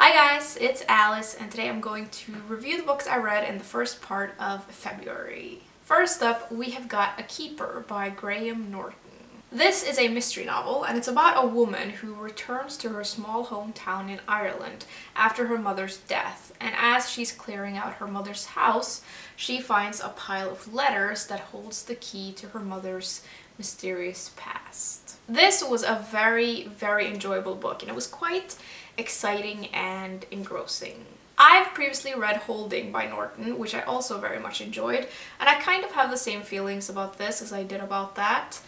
Hi guys, it's Alice and today I'm going to review the books I read in the first part of February. First up, we have got A Keeper by Graham Norton. This is a mystery novel and it's about a woman who returns to her small hometown in Ireland after her mother's death, and as she's clearing out her mother's house, she finds a pile of letters that holds the key to her mother's mysterious past. This was a very enjoyable book and it was quite exciting and engrossing. I've previously read Holding by Norton, which I also very much enjoyed, and I kind of have the same feelings about this as I did about that.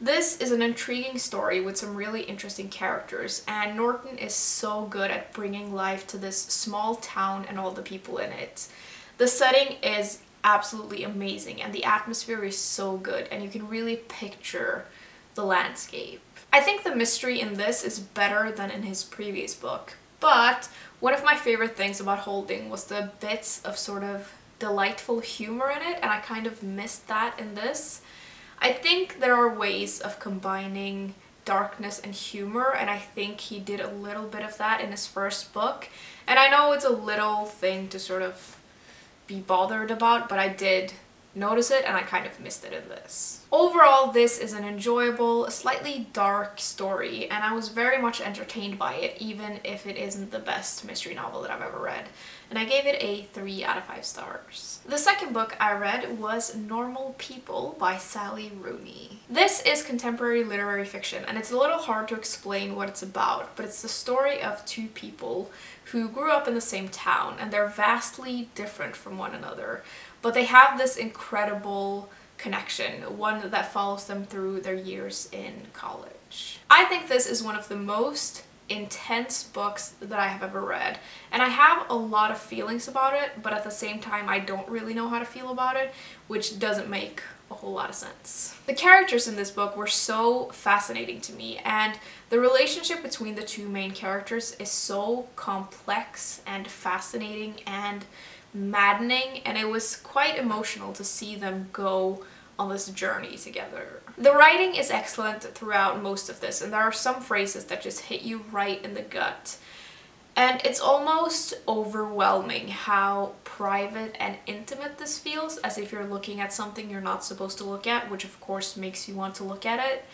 This is an intriguing story with some really interesting characters, and Norton is so good at bringing life to this small town and all the people in it. The setting is absolutely amazing and the atmosphere is so good and you can really picture the landscape. I think the mystery in this is better than in his previous book, but one of my favorite things about Holding was the bits of sort of delightful humor in it, and I kind of missed that in this. I think there are ways of combining darkness and humor, and I think he did a little bit of that in his first book, and I know it's a little thing to sort of be bothered about, but I did notice it and I kind of missed it in this. Overall, this is an enjoyable, slightly dark story and I was very much entertained by it, even if it isn't the best mystery novel that I've ever read. And I gave it a 3 out of 5 stars. The second book I read was Normal People by Sally Rooney. This is contemporary literary fiction and it's a little hard to explain what it's about, but it's the story of two people who grew up in the same town and they're vastly different from one another, but they have this incredible connection, one that follows them through their years in college. I think this is one of the most intense books that I have ever read, and I have a lot of feelings about it, but at the same time I don't really know how to feel about it, which doesn't make a whole lot of sense. The characters in this book were so fascinating to me, and the relationship between the two main characters is so complex and fascinating and maddening, and it was quite emotional to see them go on this journey together. The writing is excellent throughout most of this, and there are some phrases that just hit you right in the gut. And it's almost overwhelming how private and intimate this feels, as if you're looking at something you're not supposed to look at, which of course makes you want to look at it.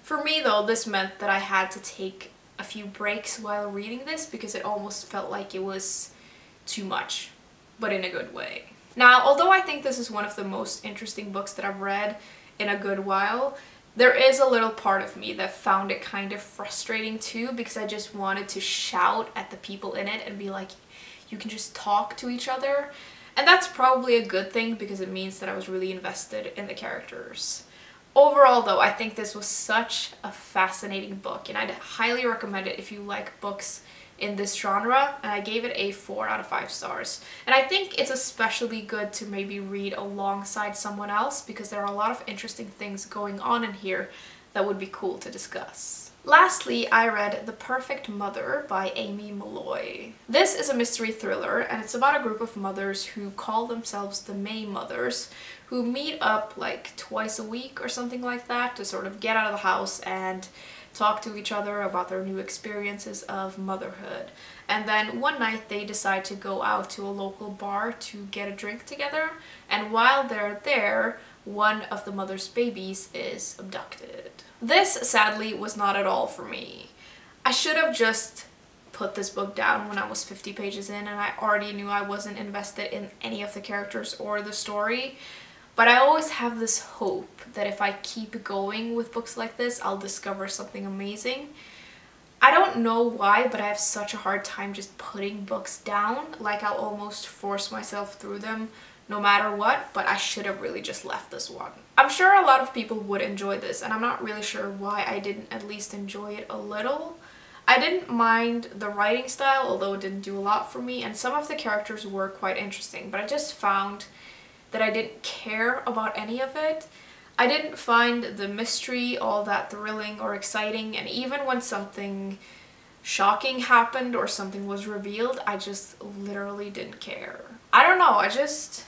For me though, this meant that I had to take a few breaks while reading this because it almost felt like it was too much, but in a good way. Now, although I think this is one of the most interesting books that I've read in a good while, there is a little part of me that found it kind of frustrating too, because I just wanted to shout at the people in it and be like, you can just talk to each other. And that's probably a good thing because it means that I was really invested in the characters. Overall though, I think this was such a fascinating book and I'd highly recommend it if you like books in this genre, and I gave it a 4 out of 5 stars. And I think it's especially good to maybe read alongside someone else because there are a lot of interesting things going on in here that would be cool to discuss. Lastly, I read The Perfect Mother by Amy Molloy. This is a mystery thriller and it's about a group of mothers who call themselves the May Mothers, who meet up like twice a week or something like that to sort of get out of the house and talk to each other about their new experiences of motherhood. And then one night they decide to go out to a local bar to get a drink together, and while they're there, one of the mother's babies is abducted. This sadly was not at all for me. I should have just put this book down when I was 50 pages in and I already knew I wasn't invested in any of the characters or the story. But I always have this hope that if I keep going with books like this, I'll discover something amazing. I don't know why, but I have such a hard time just putting books down. Like I'll almost force myself through them no matter what, but I should have really just left this one. I'm sure a lot of people would enjoy this, and I'm not really sure why I didn't at least enjoy it a little. I didn't mind the writing style, although it didn't do a lot for me, and some of the characters were quite interesting, but I just found that I didn't care about any of it. I didn't find the mystery all that thrilling or exciting, and even when something shocking happened or something was revealed, I just literally didn't care. I don't know, I just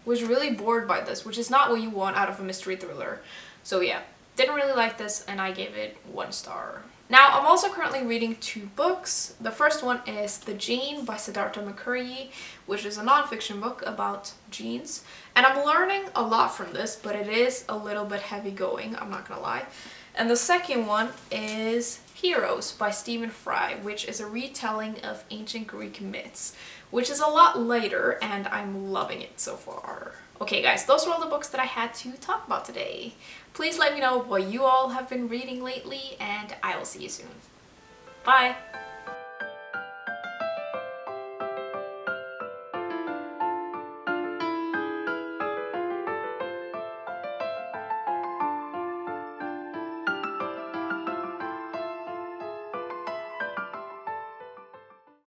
was really bored by this, which is not what you want out of a mystery thriller. So yeah, didn't really like this and I gave it 1 star. Now, I'm also currently reading 2 books. The first one is The Gene by Siddhartha Mukherjee, which is a non-fiction book about genes. And I'm learning a lot from this, but it is a little bit heavy going, I'm not gonna lie. And the second one is Heroes by Stephen Fry, which is a retelling of ancient Greek myths, which is a lot later, and I'm loving it so far. Okay guys, those were all the books that I had to talk about today. Please let me know what you all have been reading lately, and I will see you soon. Bye!